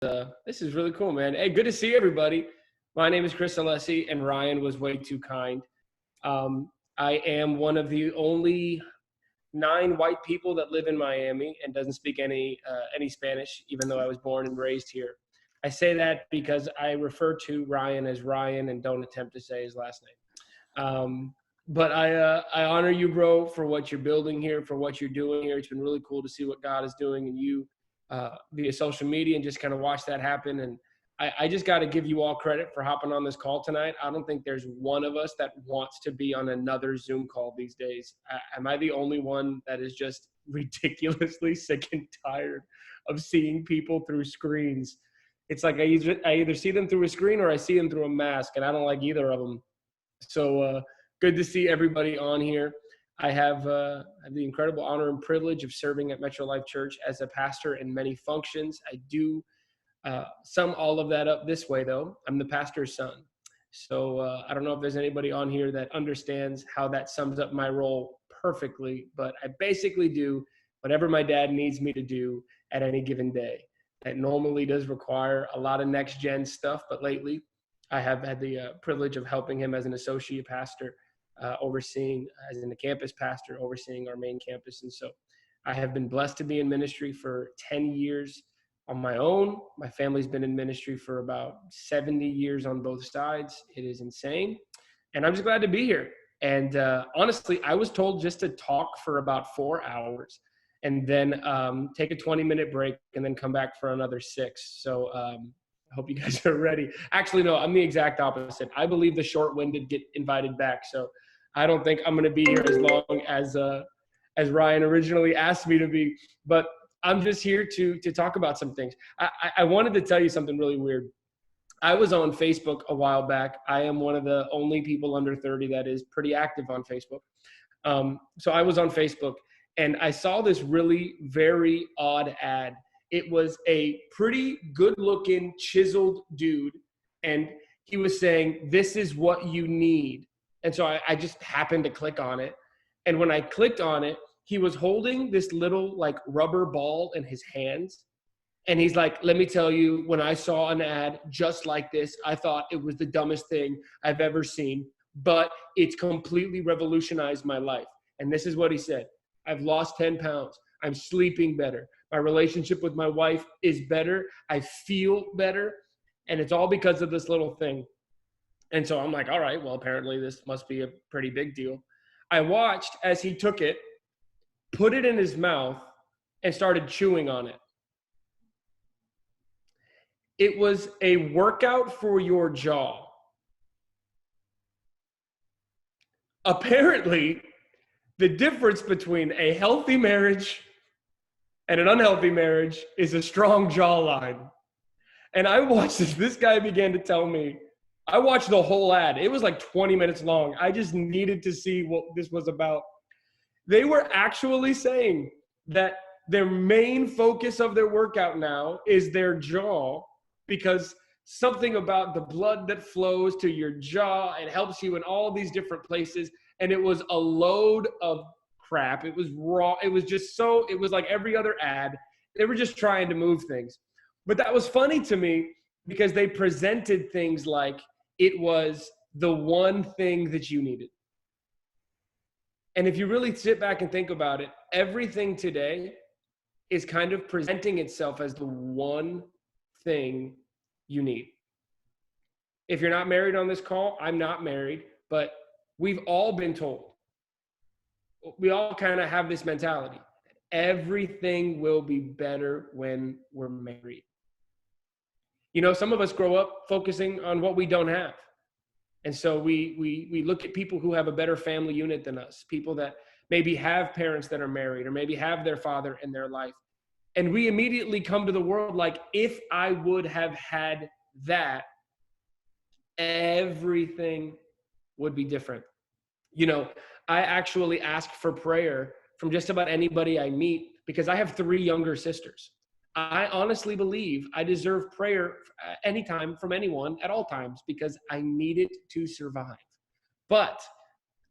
This is really cool, man. Hey, good to see everybody. My name is Chris Alessi, and Ryan was way too kind. I am one of the only 9 white people that live in Miami and doesn't speak any Spanish, even though I was born and raised here. I say that because I refer to Ryan as Ryan and don't attempt to say his last name. But I honor you, bro, for what you're building here, for what you're doing here. It's been really cool to see what God is doing in you via social media and just kind of watch that happen. And I just got to give you all credit for hopping on this call tonight. I don't think there's one of us that wants to be on another Zoom call these days. Am I the only one that is just ridiculously sick and tired of seeing people through screens? It's like I either see them through a screen or I see them through a mask, and I don't like either of them. So good to see everybody on here. I have the incredible honor and privilege of serving at Metro Life Church as a pastor in many functions. I do sum all of that up this way, though. I'm the pastor's son. So I don't know if there's anybody on here that understands how that sums up my role perfectly, but I basically do whatever my dad needs me to do at any given day. That normally does require a lot of next-gen stuff, but lately I have had the privilege of helping him as an associate pastor, overseeing, as in the campus pastor, overseeing our main campus. And so I have been blessed to be in ministry for 10 years on my own. My family's been in ministry for about 70 years on both sides. It is insane. And I'm just glad to be here. And honestly, I was told just to talk for about 4 hours and then take a 20-minute break and then come back for another 6. So I hope you guys are ready. Actually, no, I'm the exact opposite. I believe the short-winded get invited back. So I don't think I'm going to be here as long as Ryan originally asked me to be. But I'm just here to talk about some things. I wanted to tell you something really weird. I was on Facebook a while back. I am one of the only people under 30 that is pretty active on Facebook. So I was on Facebook, and I saw this really very odd ad. It was a pretty good-looking, chiseled dude, and he was saying, "This is what you need." And so I just happened to click on it. And when I clicked on it, he was holding this little like rubber ball in his hands. And he's like, "Let me tell you, when I saw an ad just like this, I thought it was the dumbest thing I've ever seen, but it's completely revolutionized my life." And this is what he said: "I've lost 10 pounds. I'm sleeping better. My relationship with my wife is better. I feel better. And it's all because of this little thing." And so I'm like, all right, well, apparently this must be a pretty big deal. I watched as he took it, put it in his mouth, and started chewing on it. It was a workout for your jaw. Apparently, the difference between a healthy marriage and an unhealthy marriage is a strong jawline. And I watched this guy began to tell me, I watched the whole ad. It was like 20 minutes long. I just needed to see what this was about. They were actually saying that their main focus of their workout now is their jaw, because something about the blood that flows to your jaw, it helps you in all these different places. And it was a load of crap. It was raw. It was just so, it was like every other ad. They were just trying to move things. But that was funny to me because they presented things like it was the one thing that you needed. And if you really sit back and think about it, everything today is kind of presenting itself as the one thing you need. If you're not married on this call, I'm not married, but we've all been told. We all kind of have this mentality. Everything will be better when we're married. You know, some of us grow up focusing on what we don't have. And so we look at people who have a better family unit than us, people that maybe have parents that are married or maybe have their father in their life. And we immediately come to the world like, if I would have had that, everything would be different. You know, I actually ask for prayer from just about anybody I meet because I have 3 younger sisters. I honestly believe I deserve prayer anytime from anyone at all times because I need it to survive. But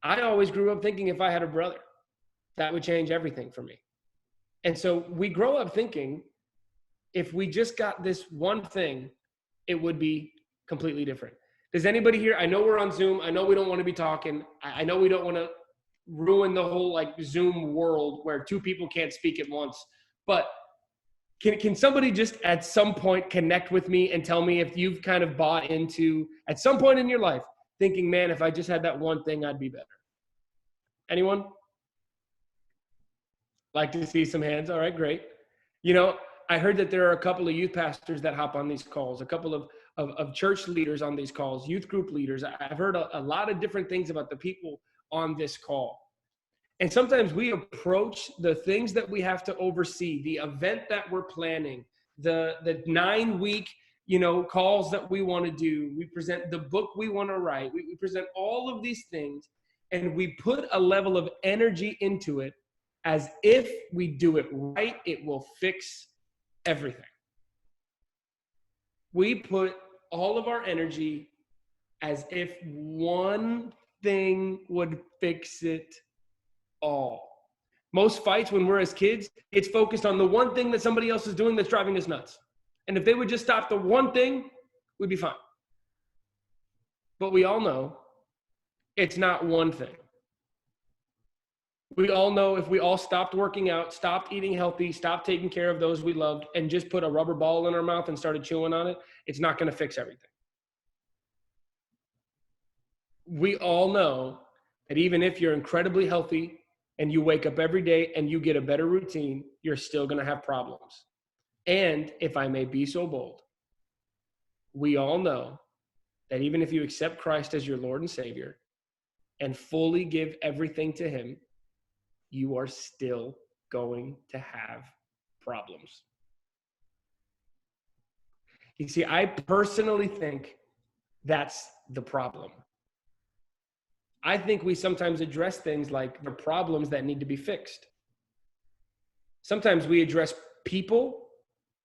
I always grew up thinking if I had a brother, that would change everything for me. And so we grow up thinking if we just got this one thing, it would be completely different. Does anybody here, I know we're on Zoom. I know we don't want to be talking. I know we don't want to ruin the whole like Zoom world where two people can't speak at once. But can somebody just at some point connect with me and tell me if you've kind of bought into, at some point in your life, thinking, man, if I just had that one thing, I'd be better? Anyone? Like to see some hands? All right, great. You know, I heard that there are a couple of youth pastors that hop on these calls, a couple of church leaders on these calls, youth group leaders. I've heard a lot of different things about the people on this call. And sometimes we approach the things that we have to oversee, the event that we're planning, the 9-week, calls that we want to do. We present the book we want to write. We present all of these things, and we put a level of energy into it as if we do it right, it will fix everything. We put all of our energy as if one thing would fix it all. Most fights when we're as kids, it's focused on the one thing that somebody else is doing that's driving us nuts. And if they would just stop the one thing, we'd be fine. But we all know it's not one thing. We all know if we all stopped working out, stopped eating healthy, stopped taking care of those we loved, and just put a rubber ball in our mouth and started chewing on it, it's not going to fix everything. We all know that even if you're incredibly healthy, and you wake up every day and you get a better routine, you're still going to have problems. And if I may be so bold, we all know that even if you accept Christ as your Lord and Savior and fully give everything to him, you are still going to have problems. You see, I personally think that's the problem. I think we sometimes address things like the problems that need to be fixed. Sometimes we address people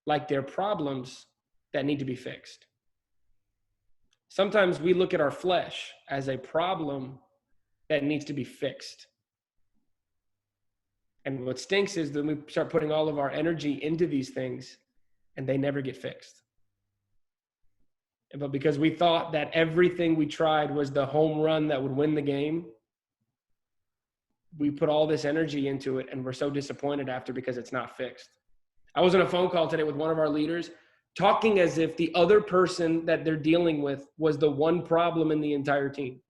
like they're problems that need to be fixed. Sometimes we look at our flesh as a problem that needs to be fixed. And what stinks is that we start putting all of our energy into these things and they never get fixed. But because we thought that everything we tried was the home run that would win the game, we put all this energy into it and we're so disappointed after because it's not fixed. I was on a phone call today with one of our leaders talking as if the other person that they're dealing with was the one problem in the entire team.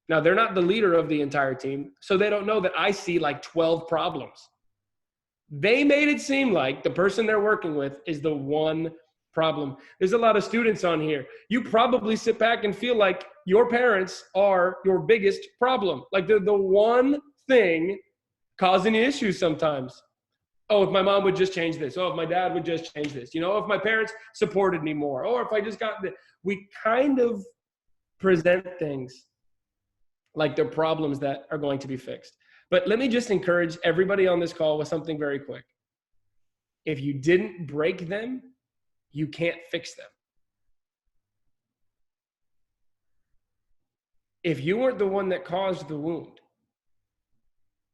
Now, they're not the leader of the entire team, so they don't know that I see like 12 problems. They made it seem like the person they're working with is the one problem. There's a lot of students on here. You probably sit back and feel like your parents are your biggest problem. Like they're the one thing causing issues sometimes. Oh, if my mom would just change this. Oh, if my dad would just change this. If my parents supported me more. Or if I just got we kind of present things like they're problems that are going to be fixed. But let me just encourage everybody on this call with something very quick. If you didn't break them, you can't fix them. If you weren't the one that caused the wound,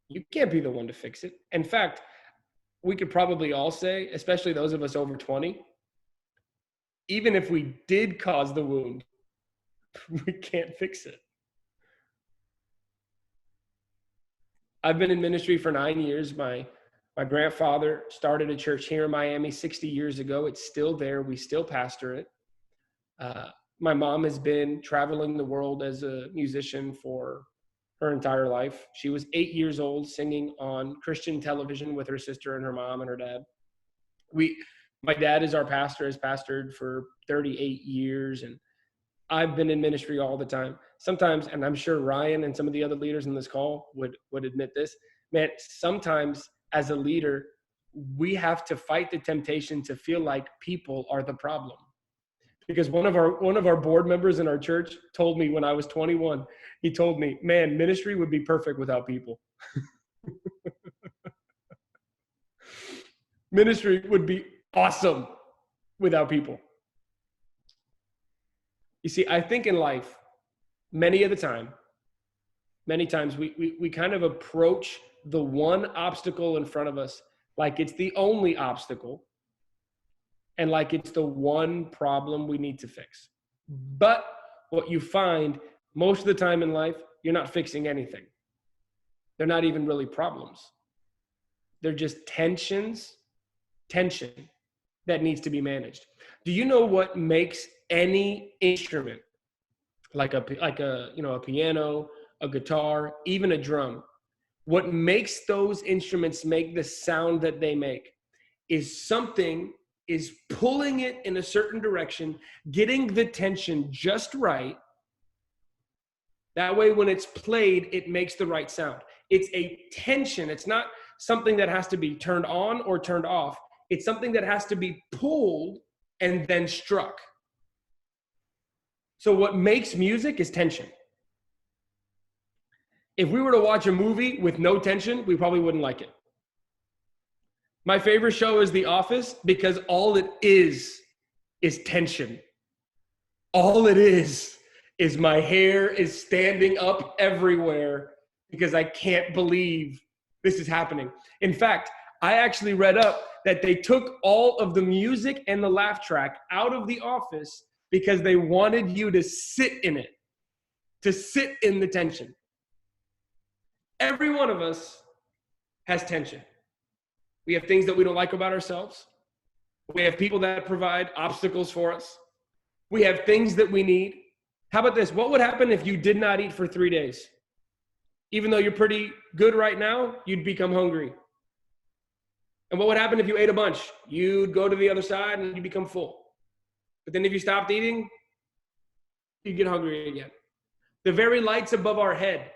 you can't be the one to fix it. In fact, we could probably all say, especially those of us over 20, even if we did cause the wound, we can't fix it. I've been in ministry for 9 years. My grandfather started a church here in Miami 60 years ago. It's still there. We still pastor it. My mom has been traveling the world as a musician for her entire life. She was 8 years old singing on Christian television with her sister and her mom and her dad. My dad is our pastor, has pastored for 38 years, and I've been in ministry all the time. Sometimes, and I'm sure Ryan and some of the other leaders in this call would admit this, man, sometimes as a leader, we have to fight the temptation to feel like people are the problem. Because one of our board members in our church told me when I was 21, he told me, man, ministry would be perfect without people. Ministry would be awesome without people. You see, I think in life, many times we kind of approach the one obstacle in front of us like it's the only obstacle, and like it's the one problem we need to fix. But what you find most of the time in life, you're not fixing anything. They're not even really problems. They're just tension that needs to be managed. Do you know what makes any instrument, like a piano, a guitar, even a drum, what makes those instruments make the sound that they make is something is pulling it in a certain direction, getting the tension just right. That way, when it's played, it makes the right sound. It's a tension. It's not something that has to be turned on or turned off. It's something that has to be pulled and then struck. So what makes music is tension. If we were to watch a movie with no tension, we probably wouldn't like it. My favorite show is The Office because all it is tension. All it is my hair is standing up everywhere because I can't believe this is happening. In fact, I actually read up that they took all of the music and the laugh track out of The Office because they wanted you to sit in it, to sit in the tension. Every one of us has tension. We have things that we don't like about ourselves. We have people that provide obstacles for us. We have things that we need. How about this? What would happen if you did not eat for 3 days? Even though you're pretty good right now, you'd become hungry. And what would happen if you ate a bunch? You'd go to the other side and you'd become full. But then if you stopped eating, you'd get hungry again. The very lights above our head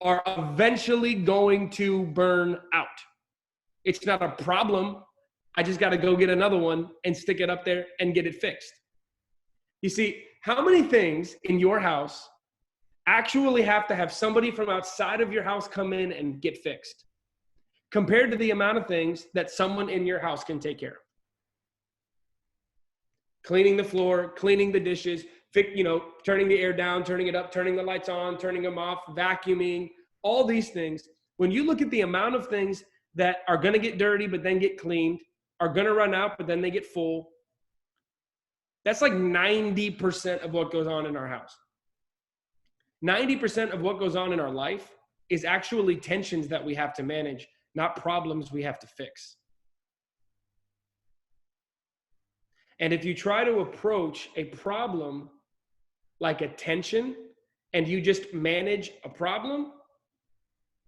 are eventually going to burn out. It's not a problem. I just got to go get another one and stick it up there and get it fixed. You see, how many things in your house actually have to have somebody from outside of your house come in and get fixed compared to the amount of things that someone in your house can take care of? Cleaning the floor, cleaning the dishes, turning the air down, turning it up, turning the lights on, turning them off, vacuuming, all these things. When you look at the amount of things that are going to get dirty but then get cleaned, are going to run out but then they get full, that's like 90% of what goes on in our house. 90% of what goes on in our life is actually tensions that we have to manage, not problems we have to fix. And if you try to approach a problem like a tension and you just manage a problem,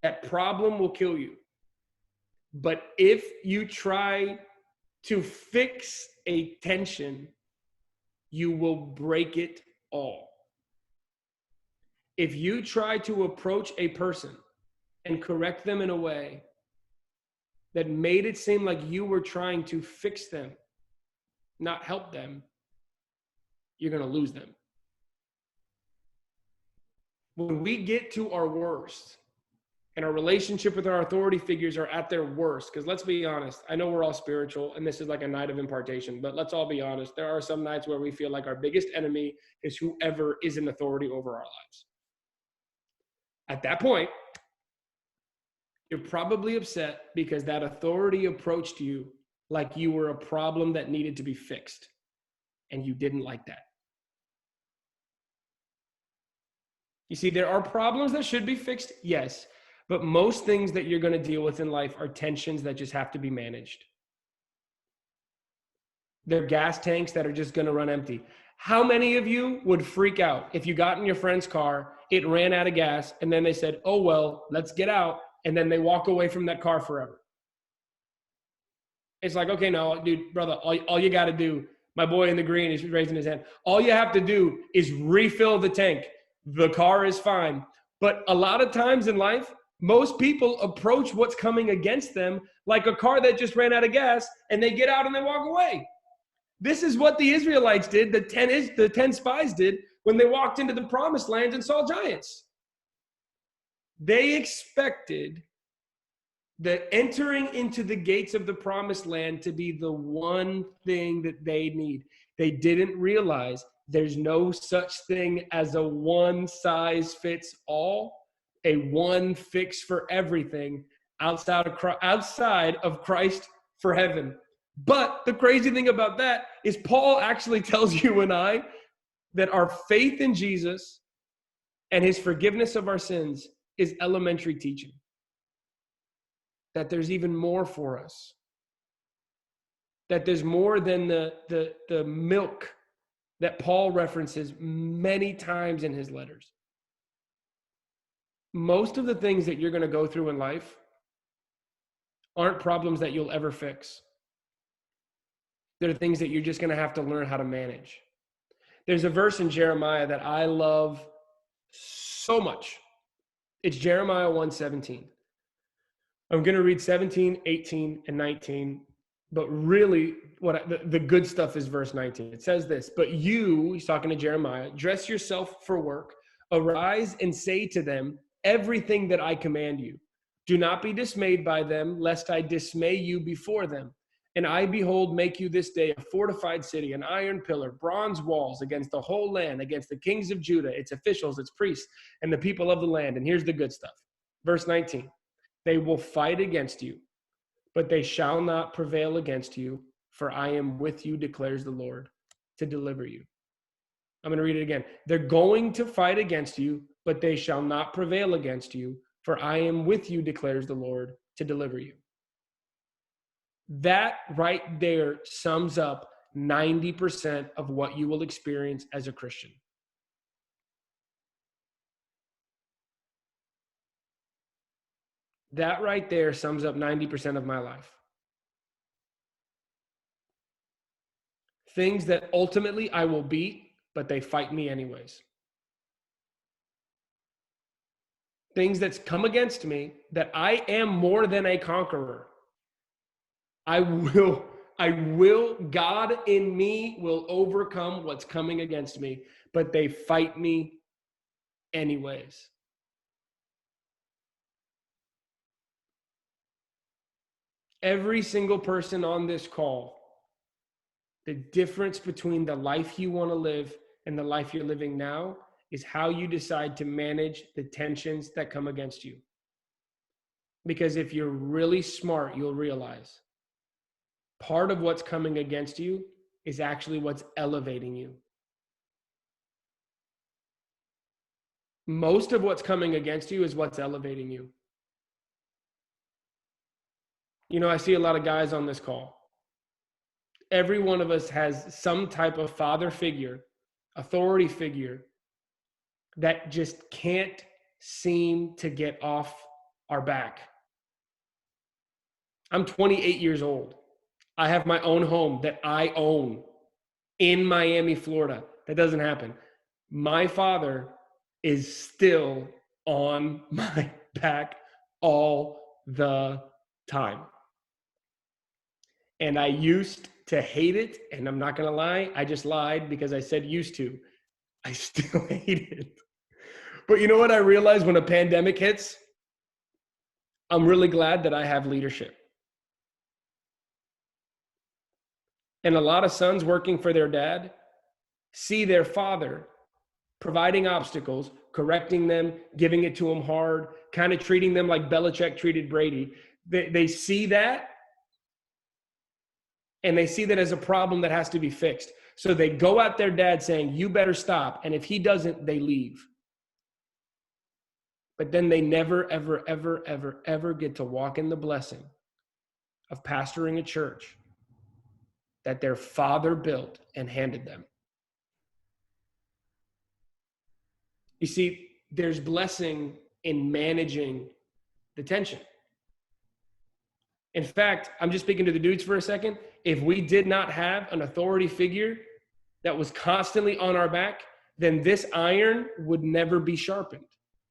that problem will kill you. But if you try to fix a tension, you will break it all. If you try to approach a person and correct them in a way that made it seem like you were trying to fix them, not help them, you're going to lose them. When we get to our worst and our relationship with our authority figures are at their worst, because let's be honest, I know we're all spiritual and this is like a night of impartation, but let's all be honest. There are some nights where we feel like our biggest enemy is whoever is in authority over our lives. At that point, you're probably upset because that authority approached you like you were a problem that needed to be fixed, and you didn't like that. You see, there are problems that should be fixed, yes, but most things that you're going to deal with in life are tensions that just have to be managed. They're gas tanks that are just going to run empty. How many of you would freak out if you got in your friend's car, it ran out of gas, and then they said, oh, well, let's get out, and then they walk away from that car forever? It's like, okay, no, dude, brother, all you got to do, my boy in the green is raising his hand. All you have to do is refill the tank. The car is fine. But a lot of times in life, most people approach what's coming against them like a car that just ran out of gas, and they get out and they walk away. This is what the Israelites did, the 10 spies did when they walked into the promised land and saw giants. They expected the entering into the gates of the promised land to be the one thing that they need. They didn't realize there's no such thing as a one size fits all, a one fix for everything outside of Christ for heaven. But the crazy thing about that is Paul actually tells you and I that our faith in Jesus and his forgiveness of our sins is elementary teaching. That there's even more for us. That there's more than the milk that Paul references many times in his letters. Most of the things that you're going to go through in life aren't problems that you'll ever fix. They're things that you're just going to have to learn how to manage. There's a verse in Jeremiah that I love so much. It's Jeremiah 1:17. I'm going to read 17, 18, and 19, but really the good stuff is verse 19. It says this, but you, he's talking to Jeremiah, dress yourself for work, arise and say to them everything that I command you. Do not be dismayed by them, lest I dismay you before them. And I, behold, make you this day a fortified city, an iron pillar, bronze walls against the whole land, against the kings of Judah, its officials, its priests, and the people of the land. And here's the good stuff. Verse 19, they will fight against you, but they shall not prevail against you, for I am with you, declares the Lord, to deliver you. I'm going to read it again. They're going to fight against you, but they shall not prevail against you, for I am with you, declares the Lord, to deliver you. That right there sums up 90% of what you will experience as a Christian. That right there sums up 90% of my life. Things that ultimately I will beat, but they fight me anyways. Things that's come against me that I am more than a conqueror. God in me will overcome what's coming against me, but they fight me anyways. Every single person on this call, the difference between the life you want to live and the life you're living now is how you decide to manage the tensions that come against you. Because if you're really smart, you'll realize part of what's coming against you is actually what's elevating you. Most of what's coming against you is what's elevating you. You know, I see a lot of guys on this call. Every one of us has some type of father figure, authority figure that just can't seem to get off our back. I'm 28 years old. I have my own home that I own in Miami, Florida. That doesn't happen. My father is still on my back all the time. And I used to hate it. And I'm not going to lie. I just lied because I said used to. I still hate it. But you know what I realized when a pandemic hits? I'm really glad that I have leadership. And a lot of sons working for their dad see their father providing obstacles, correcting them, giving it to them hard, kind of treating them like Belichick treated Brady. They see that, and they see that as a problem that has to be fixed. So they go at their dad saying, you better stop. And if he doesn't, they leave. But then they never, ever, ever, ever, ever get to walk in the blessing of pastoring a church that their father built and handed them. You see, there's blessing in managing the tension. In fact, I'm just speaking to the dudes for a second. If we did not have an authority figure that was constantly on our back, then this iron would never be sharpened,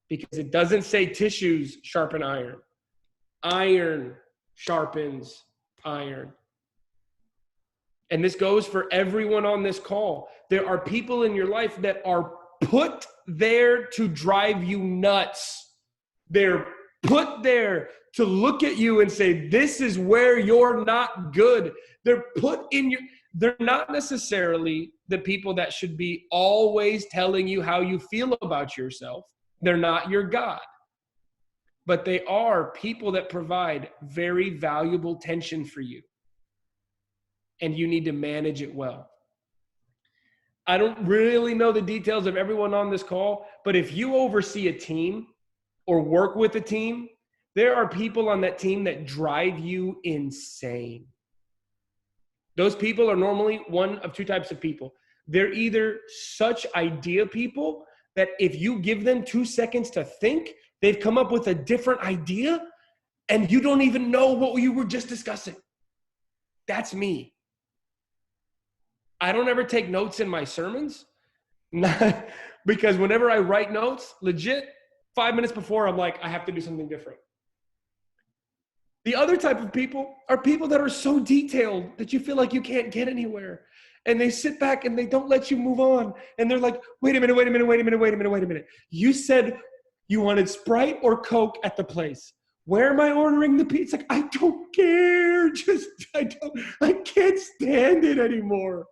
because it doesn't say tissues sharpen iron. Iron sharpens iron. And this goes for everyone on this call. There are people in your life that are put there to drive you nuts. They're put there to look at you and say, this is where you're not good. They're not necessarily the people that should be always telling you how you feel about yourself. They're not your God. But they are people that provide very valuable tension for you. and you need to manage it well. I don't really know the details of everyone on this call, but if you oversee a team or work with a team, there are people on that team that drive you insane. Those people are normally one of two types of people. They're either such idea people that if you give them 2 seconds to think, they've come up with a different idea and you don't even know what you were just discussing. That's me. I don't ever take notes in my sermons, not, because whenever I write notes, legit, 5 minutes before, I'm like, I have to do something different. The other type of people are people that are so detailed that you feel like you can't get anywhere. And they sit back and they don't let you move on. And they're like, wait a minute. You said you wanted Sprite or Coke at the place. Where am I ordering the pizza? Like, I don't care. I can't stand it anymore.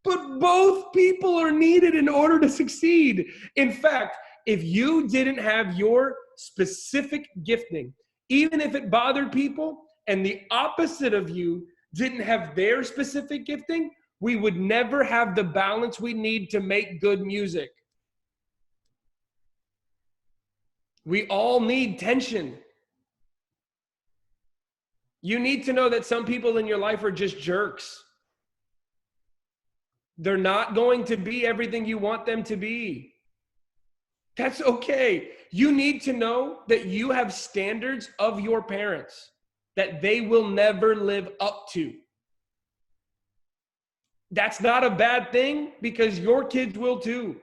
But both people are needed in order to succeed. In fact, if you didn't have your specific gifting, even if it bothered people, and the opposite of you didn't have their specific gifting, we would never have the balance we need to make good music. We all need tension. You need to know that some people in your life are just jerks. They're not going to be everything you want them to be. That's okay. You need to know that you have standards of your parents that they will never live up to. That's not a bad thing because your kids will too.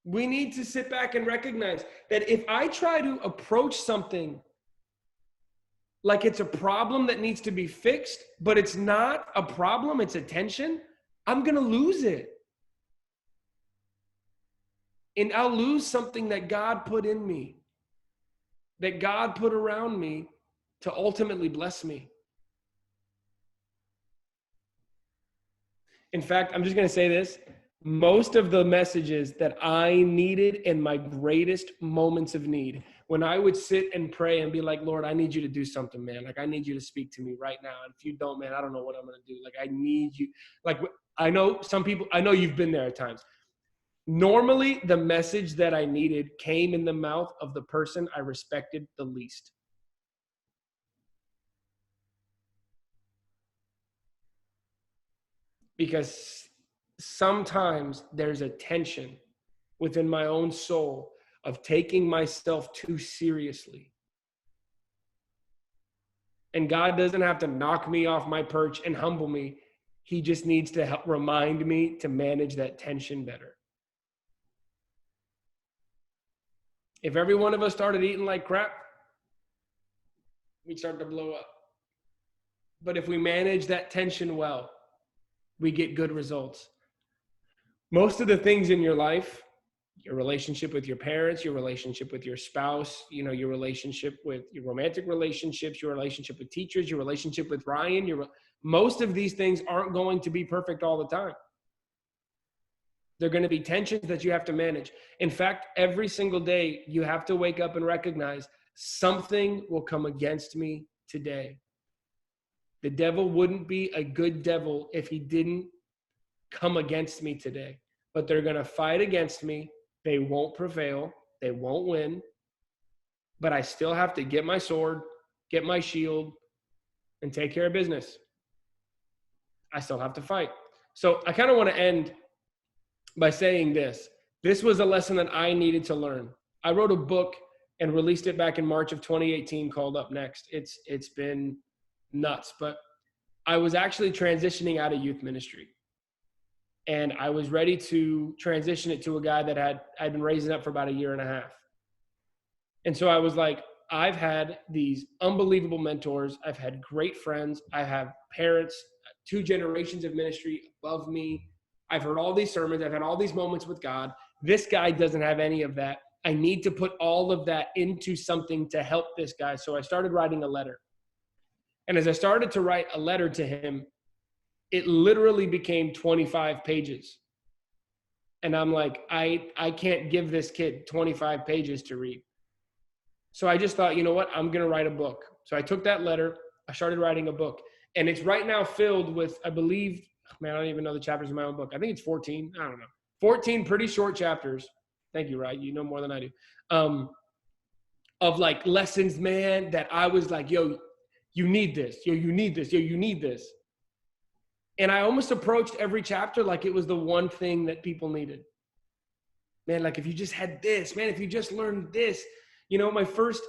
We need to sit back and recognize that if I try to approach something like it's a problem that needs to be fixed, but it's not a problem, it's a tension, I'm going to lose it. And I'll lose something that God put in me, that God put around me to ultimately bless me. In fact, I'm just going to say this. Most of the messages that I needed in my greatest moments of need, when I would sit and pray and be like, Lord, I need you to do something, man. Like, I need you to speak to me right now. And if you don't, man, I don't know what I'm going to do. Like, I need you. Like, I know some people, I know you've been there at times. Normally, the message that I needed came in the mouth of the person I respected the least. Because sometimes there's a tension within my own soul of taking myself too seriously. And God doesn't have to knock me off my perch and humble me. He just needs to help remind me to manage that tension better. If every one of us started eating like crap, we'd start to blow up. But if we manage that tension well, we get good results. Most of the things in your life, your relationship with your parents, your relationship with your spouse, your relationship with your romantic relationships, your relationship with teachers, your relationship with Ryan, most of these things aren't going to be perfect all the time. They're going to be tensions that you have to manage. In fact, every single day you have to wake up and recognize something will come against me today. The devil wouldn't be a good devil if he didn't come against me today. But they're going to fight against me. They won't prevail. They won't win. But I still have to get my sword, get my shield, and take care of business. I still have to fight. So I kind of want to end by saying this. This was a lesson that I needed to learn. I wrote a book and released it back in March of 2018 called Up Next. It's been nuts, but I was actually transitioning out of youth ministry. And I was ready to transition it to a guy that I'd been raising up for about 1.5 years. And so I was like, I've had these unbelievable mentors. I've had great friends. I have parents, 2 generations of ministry above me. I've heard all these sermons. I've had all these moments with God. This guy doesn't have any of that. I need to put all of that into something to help this guy. So I started writing a letter. And as I started to write a letter to him, it literally became 25 pages. And I'm like, I can't give this kid 25 pages to read. So I just thought, you know what? I'm going to write a book. So I took that letter I started writing a book, and it's right now filled with, I believe, man, I don't even know the chapters in my own book. I think it's 14. I don't know. 14 pretty short chapters. Thank you, Ryan. You know more than I do. Of like lessons, man, that I was like, yo, you need this. Yo, you need this. Yo, you need this. And I almost approached every chapter like it was the one thing that people needed. Man, like if you just had this, man, if you just learned this, you know, my first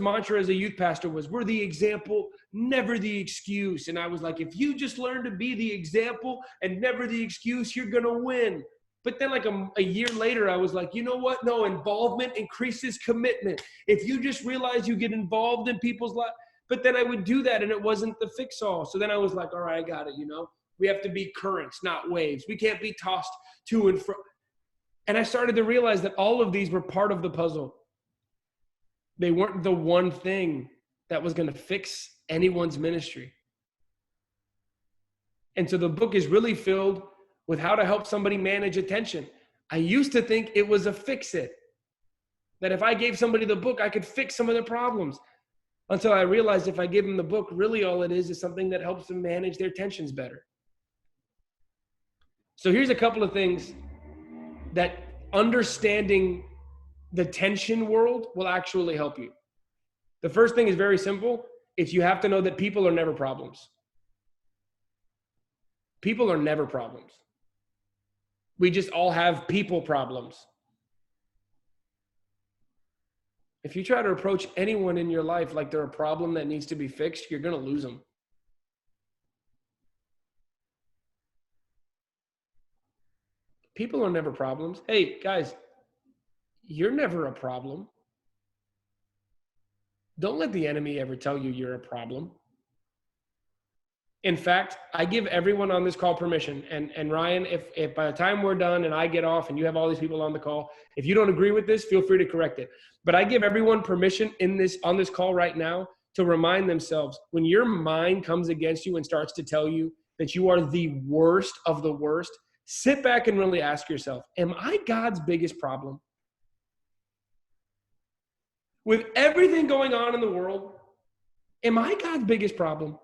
mantra as a youth pastor was, we're the example, never the excuse. And I was like, if you just learn to be the example and never the excuse, you're going to win. But then like a year later, I was like, you know what? No, involvement increases commitment. If you just realize you get involved in people's lives, but then I would do that and it wasn't the fix all. So then I was like, all right, I got it. You know, we have to be currents, not waves. We can't be tossed to and fro. And I started to realize that all of these were part of the puzzle. They weren't the one thing that was going to fix anyone's ministry. And so the book is really filled with how to help somebody manage attention. I used to think it was a fix it. That if I gave somebody the book, I could fix some of their problems. Until I realized if I give them the book, really all it is something that helps them manage their tensions better. So here's a couple of things that understanding the tension world will actually help you. The first thing is very simple. It's you have to know that people are never problems. People are never problems. We just all have people problems. If you try to approach anyone in your life like they're a problem that needs to be fixed, you're going to lose them. People are never problems. Hey, guys, you're never a problem. Don't let the enemy ever tell you you're a problem. In fact, I give everyone on this call permission. And Ryan, if by the time we're done and I get off and you have all these people on the call, if you don't agree with this, feel free to correct it. But I give everyone permission on this call right now to remind themselves, when your mind comes against you and starts to tell you that you are the worst of the worst, sit back and really ask yourself, am I God's biggest problem? With everything going on in the world, am I God's biggest problem?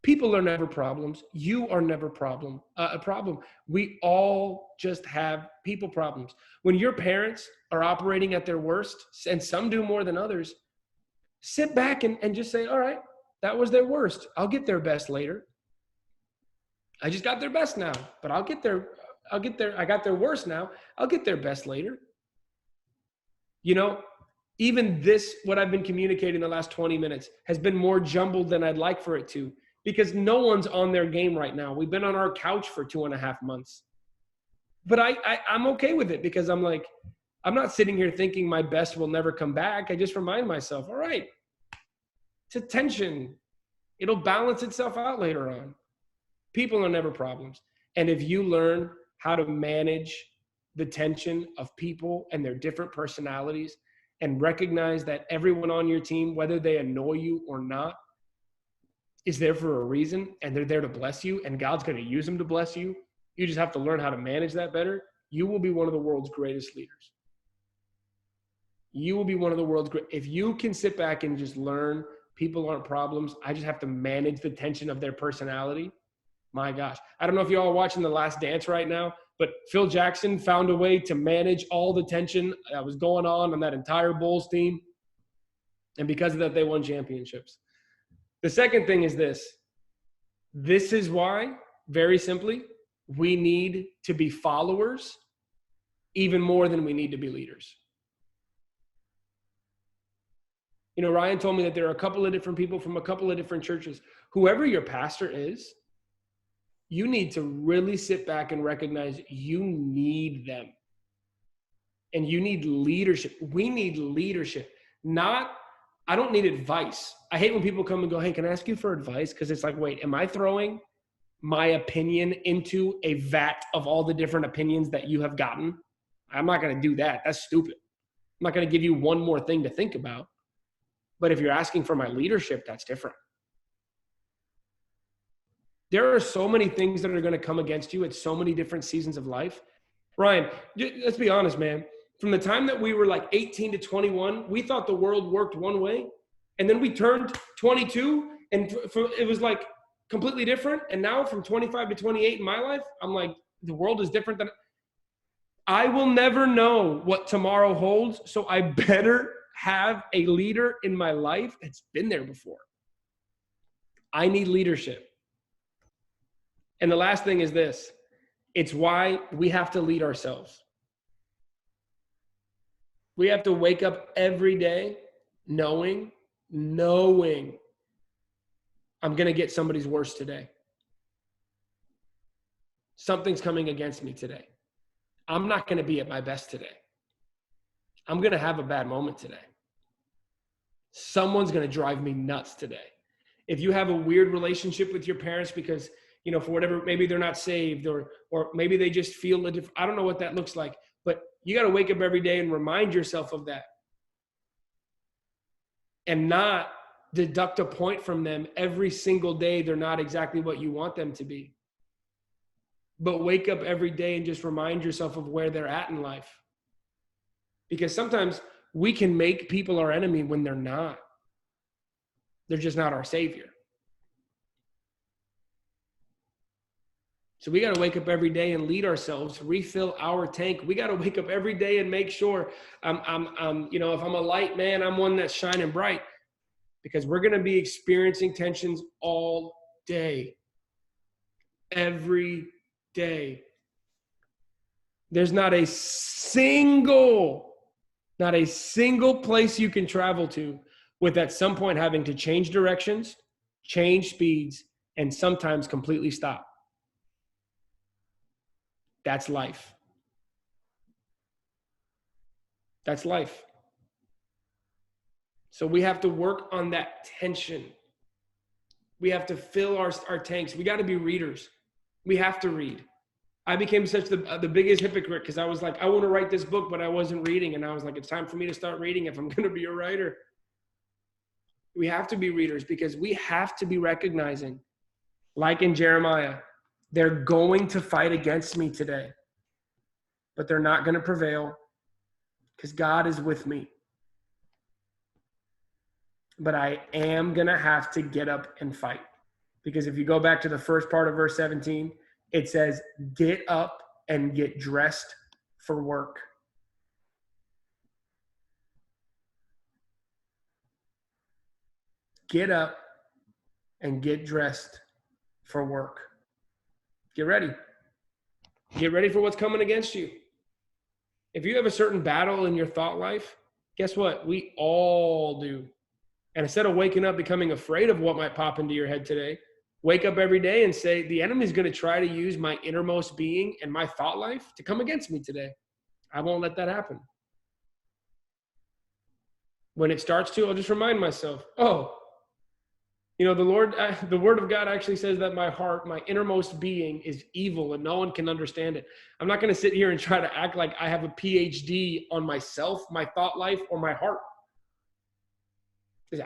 People are never problems. You are never a problem. We all just have people problems. When your parents are operating at their worst, and some do more than others, sit back and just say, all right, that was their worst. I'll get their best later. I just got their best now, but I got their worst now. I'll get their best later. You know, even this, what I've been communicating the last 20 minutes has been more jumbled than I'd like for it to, because no one's on their game right now. We've been on our couch for 2.5 months. But I'm okay with it, because I'm like, I'm not sitting here thinking my best will never come back. I just remind myself, all right, it's a tension. It'll balance itself out later on. People are never problems. And if you learn how to manage the tension of people and their different personalities, and recognize that everyone on your team, whether they annoy you or not, is there for a reason, and they're there to bless you, and God's going to use them to bless you. You just have to learn how to manage that better. You will be one of the world's greatest leaders. You will be one of the world's great. If you can sit back and just learn people aren't problems, I just have to manage the tension of their personality. My gosh. I don't know if you all are watching The Last Dance right now, but Phil Jackson found a way to manage all the tension that was going on that entire Bulls team. And because of that, they won championships. The second thing is this. This is why, very simply, we need to be followers even more than we need to be leaders. You know, Ryan told me that there are a couple of different people from a couple of different churches. Whoever your pastor is, you need to really sit back and recognize you need them. And you need leadership. We need leadership. I don't need advice. I hate when people come and go, hey, can I ask you for advice? Because it's like, wait, am I throwing my opinion into a vat of all the different opinions that you have gotten? I'm not going to do that. That's stupid. I'm not going to give you one more thing to think about. But if you're asking for my leadership, that's different. There are so many things that are going to come against you at so many different seasons of life. Ryan, let's be honest, man. From the time that we were like 18 to 21, we thought the world worked one way. And then we turned 22 And it was like completely different. And now from 25 to 28 in my life, I'm like, the world is different than I will never know what tomorrow holds. So I better have a leader in my life that's been there before. I need leadership. And the last thing is this. It's why we have to lead ourselves. We have to wake up every day knowing I'm going to get somebody's worst today. Something's coming against me today. I'm not going to be at my best today. I'm going to have a bad moment today. Someone's going to drive me nuts today. If you have a weird relationship with your parents because, you know, for whatever, maybe they're not saved or maybe they just feel a different, I don't know what that looks like, but you got to wake up every day and remind yourself of that and not deduct a point from them every single day. They're not exactly what you want them to be, but wake up every day and just remind yourself of where they're at in life. Because sometimes we can make people our enemy when they're not. They're just not our savior. So we got to wake up every day and lead ourselves, refill our tank. We got to wake up every day and make sure I'm you know, if I'm a light, man, I'm one that's shining bright, because we're going to be experiencing tensions all day, every day. There's not a single place you can travel to with at some point having to change directions, change speeds, and sometimes completely stop. That's life. That's life. So we have to work on that tension. We have to fill our tanks. We got to be readers. We have to read. I became such the biggest hypocrite because I was like, I want to write this book, but I wasn't reading. And I was like, it's time for me to start reading if I'm going to be a writer. We have to be readers because we have to be recognizing, like in Jeremiah, they're going to fight against me today, but they're not going to prevail because God is with me. But I am going to have to get up and fight. Because if you go back to the first part of verse 17, it says, get up and get dressed for work. Get up and get dressed for work. Get ready. Get ready for what's coming against you. If you have a certain battle in your thought life, guess what? We all do. And instead of waking up becoming afraid of what might pop into your head today, wake up every day and say, the enemy is going to try to use my innermost being and my thought life to come against me today. I won't let that happen. When it starts to, I'll just remind myself, oh, you know, the word of God actually says that my heart, my innermost being is evil and no one can understand it. I'm not going to sit here and try to act like I have a PhD on myself, my thought life, or my heart.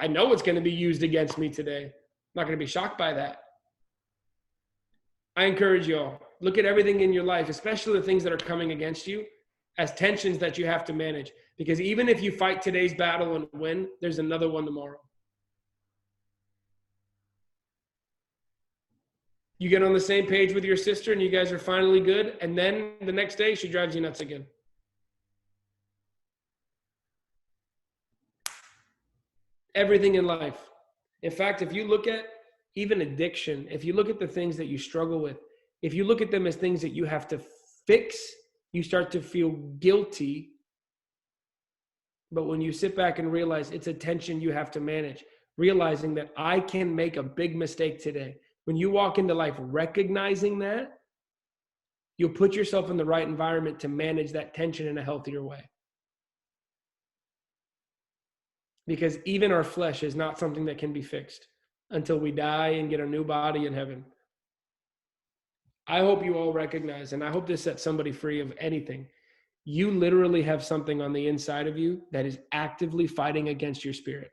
I know it's going to be used against me today. I'm not going to be shocked by that. I encourage you all, look at everything in your life, especially the things that are coming against you, as tensions that you have to manage. Because even if you fight today's battle and win, there's another one tomorrow. You get on the same page with your sister and you guys are finally good, and then the next day she drives you nuts again. Everything in life. In fact, if you look at even addiction, if you look at the things that you struggle with, if you look at them as things that you have to fix, you start to feel guilty. But when you sit back and realize it's a tension you have to manage, realizing that I can make a big mistake today. When you walk into life recognizing that, you'll put yourself in the right environment to manage that tension in a healthier way. Because even our flesh is not something that can be fixed until we die and get a new body in heaven. I hope you all recognize, and I hope this sets somebody free of anything. You literally have something on the inside of you that is actively fighting against your spirit.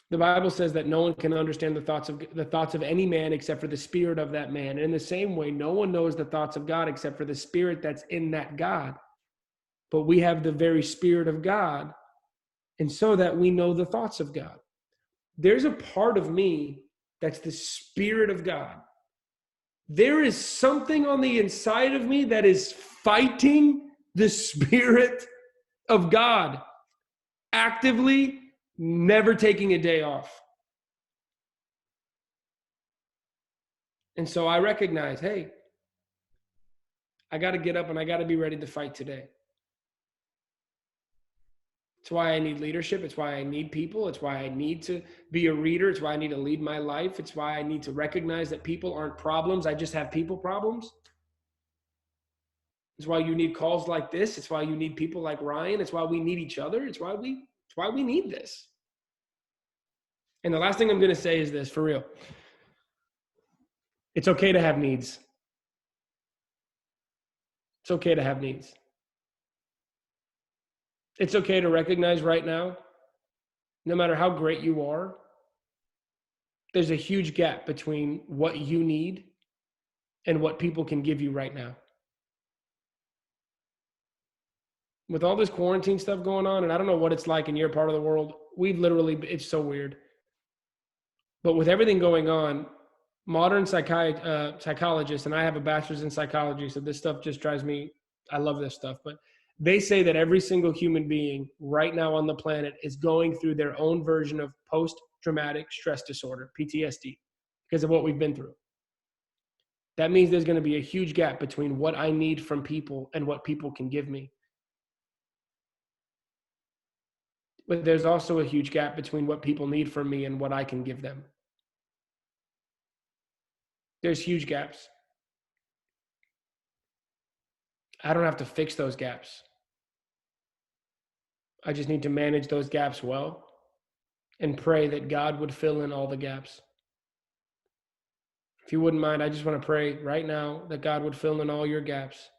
The Bible says that no one can understand the thoughts of any man except for the spirit of that man. And in the same way, no one knows the thoughts of God except for the spirit that's in that God. But we have the very spirit of God and so that we know the thoughts of God. There's a part of me that's the Spirit of God. There is something on the inside of me that is fighting the Spirit of God, actively, never taking a day off. And so I recognize, hey, I got to get up and I got to be ready to fight today. It's why I need leadership. It's why I need people. It's why I need to be a reader. It's why I need to lead my life. It's why I need to recognize that people aren't problems. I just have people problems. It's why you need calls like this. It's why you need people like Ryan. It's why we need each other. It's why we need this. And the last thing I'm going to say is this, for real. It's okay to have needs. It's okay to have needs. It's okay to recognize right now, no matter how great you are, there's a huge gap between what you need and what people can give you right now. With all this quarantine stuff going on, and I don't know what it's like in your part of the world, it's so weird. But with everything going on, modern psychologists, and I have a bachelor's in psychology, so this stuff just drives me, I love this stuff, but they say that every single human being right now on the planet is going through their own version of post-traumatic stress disorder, PTSD, because of what we've been through. That means there's going to be a huge gap between what I need from people and what people can give me. But there's also a huge gap between what people need from me and what I can give them. There's huge gaps. I don't have to fix those gaps. I just need to manage those gaps well and pray that God would fill in all the gaps. If you wouldn't mind, I just want to pray right now that God would fill in all your gaps.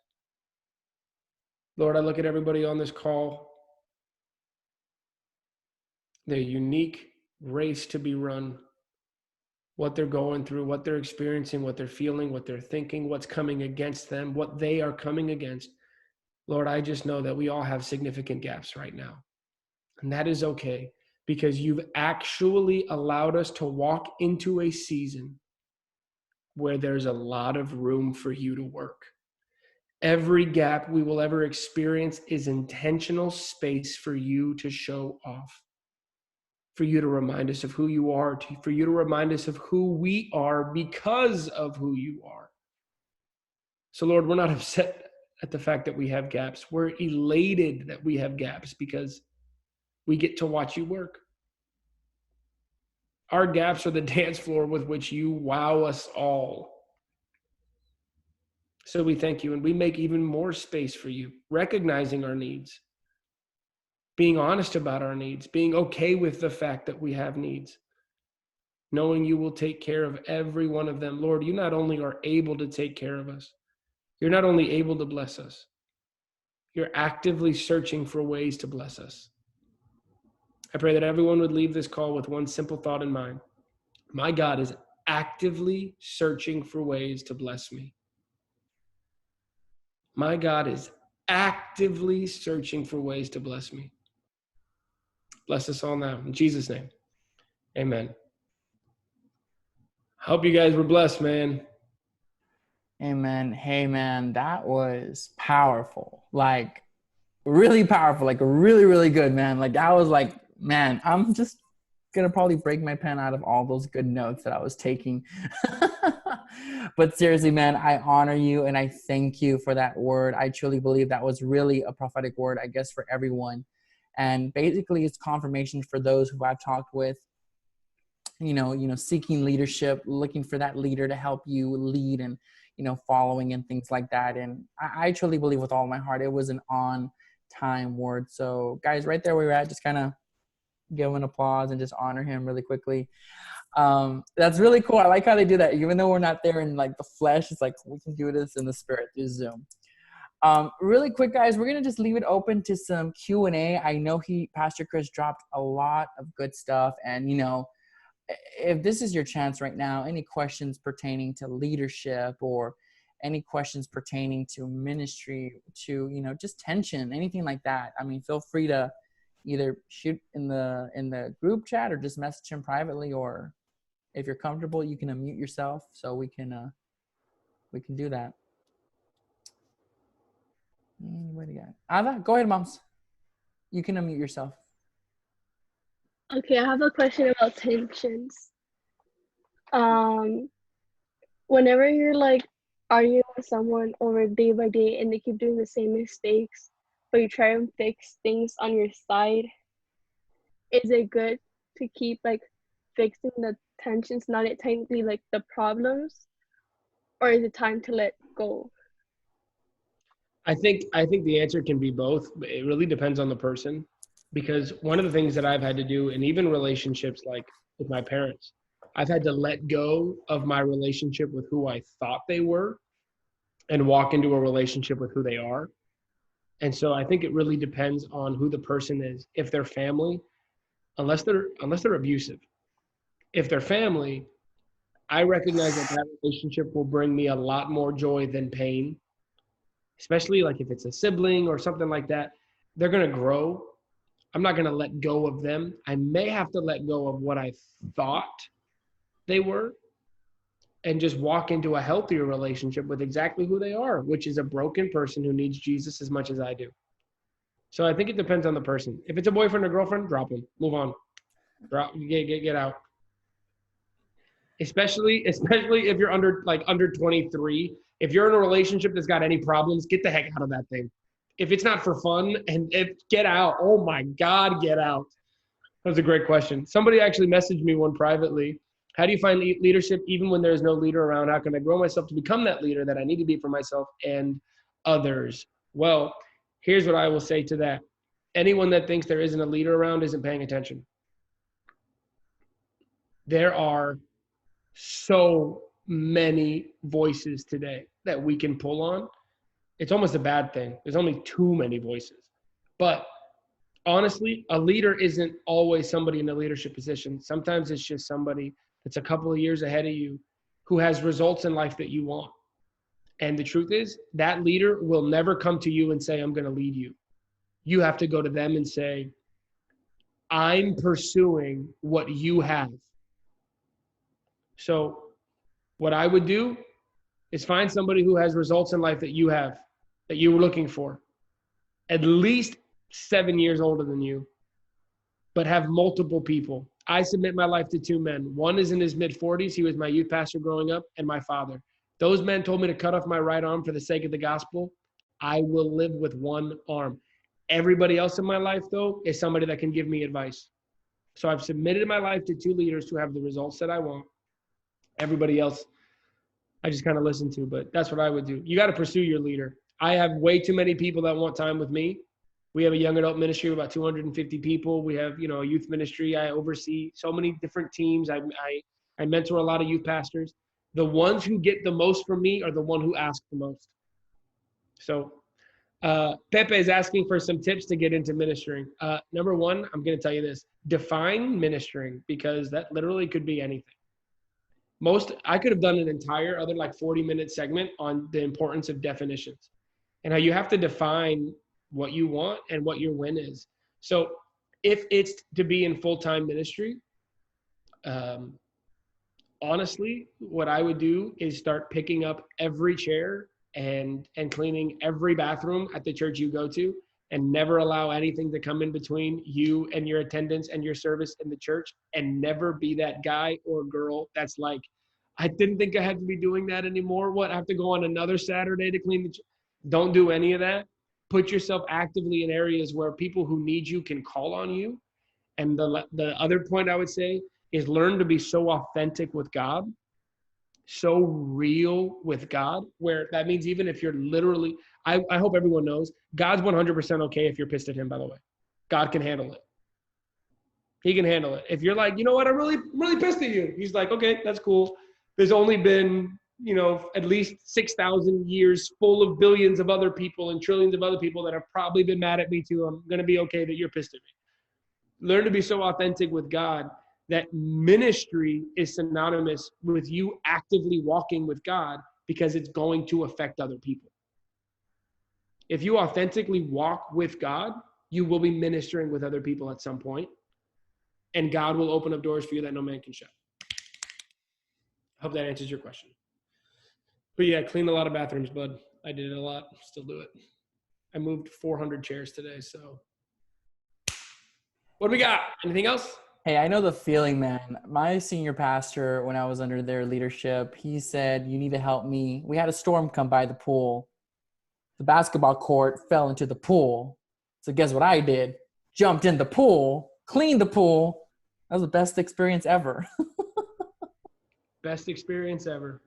Lord, I look at everybody on this call, their unique race to be run, what they're going through, what they're experiencing, what they're feeling, what they're thinking, what's coming against them, what they are coming against. Lord, I just know that we all have significant gaps right now. And that is okay, because you've actually allowed us to walk into a season where there's a lot of room for you to work. Every gap we will ever experience is intentional space for you to show off, for you to remind us of who you are, for you to remind us of who we are because of who you are. So Lord, we're not upset at the fact that we have gaps. We're elated that we have gaps because we get to watch you work. Our gaps are the dance floor with which you wow us all. So we thank you, and we make even more space for you, recognizing our needs, being honest about our needs, being okay with the fact that we have needs, knowing you will take care of every one of them. Lord, you not only are able to take care of us, you're not only able to bless us, you're actively searching for ways to bless us. I pray that everyone would leave this call with one simple thought in mind. My God is actively searching for ways to bless me. My God is actively searching for ways to bless me. Bless us all now. In Jesus' name, amen. Hope you guys were blessed, man. Amen. Hey, man, that was powerful. Like, really powerful. Like, really, really good, man. Like, I was like, man, I'm just going to probably break my pen out of all those good notes that I was taking. But seriously, man, I honor you and I thank you for that word. I truly believe that was really a prophetic word, I guess, for everyone. And basically, it's confirmation for those who I've talked with, seeking leadership, looking for that leader to help you lead and, following and things like that. And I truly believe with all my heart, it was an on-time word. So guys, right there where you're at, just kind of give an applause and just honor him really quickly. That's really cool. I like how they do that. Even though we're not there in like the flesh, it's like we can do this in the spirit through Zoom. Really quick, guys, we're going to just leave it open to some Q&A. I know Pastor Chris dropped a lot of good stuff. And, if this is your chance right now, any questions pertaining to leadership or any questions pertaining to ministry, to, just tension, anything like that, I mean, feel free to, either shoot in the group chat or just message him privately, or if you're comfortable, you can unmute yourself so we can do that. What do you got? Ada, go ahead, moms. You can unmute yourself. Okay, I have a question about tensions. Whenever you're like arguing with someone over day by day and they keep doing the same mistakes, but you try and fix things on your side, is it good to keep like fixing the tensions, not it technically like the problems, or is it time to let go? I think the answer can be both. It really depends on the person, because one of the things that I've had to do, and even relationships like with my parents, I've had to let go of my relationship with who I thought they were and walk into a relationship with who they are. And so I think it really depends on who the person is. If they're family, unless they're abusive, if they're family, I recognize that relationship will bring me a lot more joy than pain. Especially like if it's a sibling or something like that, they're going to grow. I'm not going to let go of them. I may have to let go of what I thought they were and just walk into a healthier relationship with exactly who they are, which is a broken person who needs Jesus as much as I do. So I think it depends on the person. If it's a boyfriend or girlfriend, drop them, move on, get out. Especially if you're under 23. If you're in a relationship that's got any problems, get the heck out of that thing. If it's not for fun, get out. Oh my God, get out. That was a great question. Somebody actually messaged me one privately. How do you find leadership even when there's no leader around? How can I grow myself to become that leader that I need to be for myself and others? Well, here's what I will say to that. Anyone that thinks there isn't a leader around isn't paying attention. There are so many voices today that we can pull on. It's almost a bad thing. There's only too many voices. But honestly, a leader isn't always somebody in a leadership position. Sometimes it's just somebody that's a couple of years ahead of you who has results in life that you want. And the truth is, that leader will never come to you and say, I'm going to lead you. You have to go to them and say, I'm pursuing what you have. So what I would do is find somebody who has results in life that you have, that you were looking for, at least 7 years older than you, but have multiple people. I submit my life to two men. One is in his mid-40s. He was my youth pastor growing up, and my father. Those men told me to cut off my right arm for the sake of the gospel. I will live with one arm. Everybody else in my life, though, is somebody that can give me advice. So I've submitted my life to two leaders who have the results that I want. Everybody else, I just kind of listen to, but that's what I would do. You got to pursue your leader. I have way too many people that want time with me. We have a young adult ministry of about 250 people. We have, a youth ministry. I oversee so many different teams. I mentor a lot of youth pastors. The ones who get the most from me are the one who ask the most. So Pepe is asking for some tips to get into ministering. Number one, I'm going to tell you this. Define ministering, because that literally could be anything. I could have done an entire other 40-minute segment on the importance of definitions and how you have to define what you want and what your win is. So if it's to be in full-time ministry, honestly, what I would do is start picking up every chair and cleaning every bathroom at the church you go to, and never allow anything to come in between you and your attendance and your service in the church, and never be that guy or girl that's like, I didn't think I had to be doing that anymore. What, I have to go on another Saturday to clean the church? Don't do any of that. Put yourself actively in areas where people who need you can call on you. And the other point I would say is learn to be so authentic with God, so real with God, where that means even if you're literally, I hope everyone knows, God's 100% okay if you're pissed at him, by the way. God can handle it. He can handle it. If you're like, you know what, I'm really pissed at you. He's like, okay, that's cool. There's only been, at least 6,000 years full of billions of other people and trillions of other people that have probably been mad at me too. I'm going to be okay that you're pissed at me. Learn to be so authentic with God that ministry is synonymous with you actively walking with God, because it's going to affect other people. If you authentically walk with God, you will be ministering with other people at some point, and God will open up doors for you that no man can shut. I hope that answers your question. But yeah, cleaned a lot of bathrooms, bud. I did it a lot. Still do it. I moved 400 chairs today. So what do we got? Anything else? Hey, I know the feeling, man. My senior pastor, when I was under their leadership, he said, you need to help me. We had a storm come by the pool. The basketball court fell into the pool. So guess what I did? Jumped in the pool, cleaned the pool. That was the best experience ever. Best experience ever.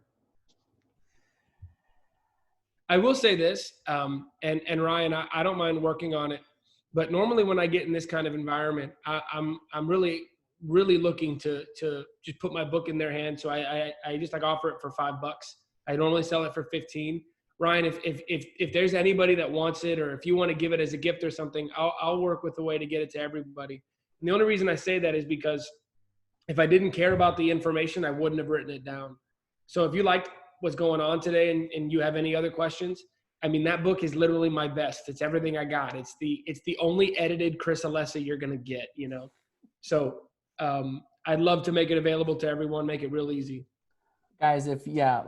I will say this, and Ryan, I don't mind working on it, but normally when I get in this kind of environment, I'm really looking to just put my book in their hand. So I just like offer it for $5. I normally sell it for 15. Ryan, if there's anybody that wants it, or if you want to give it as a gift or something, I'll work with a way to get it to everybody. And the only reason I say that is because if I didn't care about the information, I wouldn't have written it down. So if you liked what's going on today and you have any other questions, I mean, that book is literally my best. It's everything I got. It's the only edited Chris Alessi you're going to get, you know? So I'd love to make it available to everyone, make it real easy. Guys,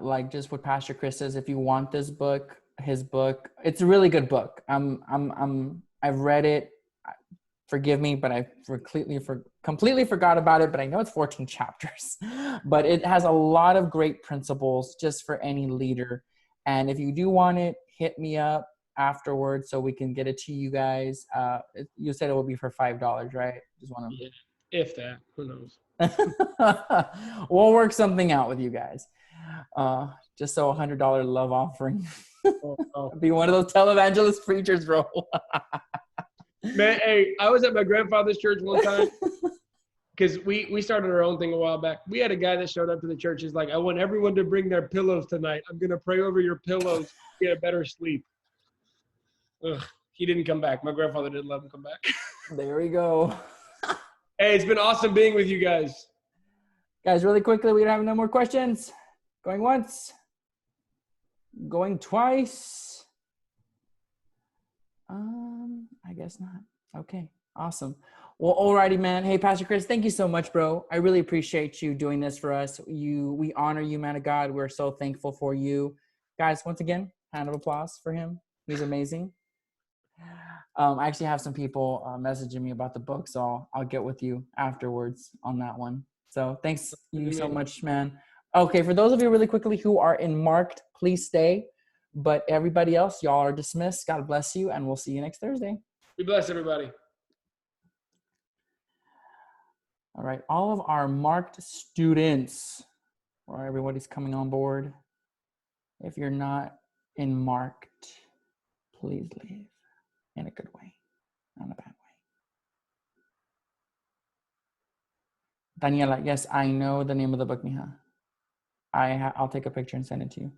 like just what Pastor Chris says, if you want this book, his book, it's a really good book. I've read it. Forgive me, but I completely forgot about it, but I know it's 14 chapters. But it has a lot of great principles just for any leader. And if you do want it, hit me up afterwards so we can get it to you guys. You said it will be for $5, right? Just want to. Yeah, if that, who knows? We'll work something out with you guys. Just so $100 love offering. Be one of those televangelist preachers, bro. Man, hey, I was at my grandfather's church one time because we started our own thing a while back. We had a guy that showed up to the church. He's like, I want everyone to bring their pillows tonight. I'm going to pray over your pillows to get a better sleep. Ugh, he didn't come back. My grandfather didn't let him come back. There we go. Hey, it's been awesome being with you guys. Guys, really quickly, we don't have no more questions. Going once. Going twice. I guess not. Okay, awesome. Well, alrighty, man. Hey, Pastor Chris, thank you so much, bro. I really appreciate you doing this for us. We honor you, man of God. We're so thankful for you. Guys, once again, hand of applause for him. He's amazing. I actually have some people messaging me about the book, so I'll get with you afterwards on that one. So thanks you so much, man. Okay, for those of you really quickly who are in marked, please stay. But everybody else, y'all are dismissed. God bless you, and we'll see you next Thursday. Be blessed, everybody. All right, all of our marked students, or everybody's coming on board. If you're not in marked, please leave in a good way, not in a bad way. Daniela, yes, I know the name of the book, mija. I'll take a picture and send it to you.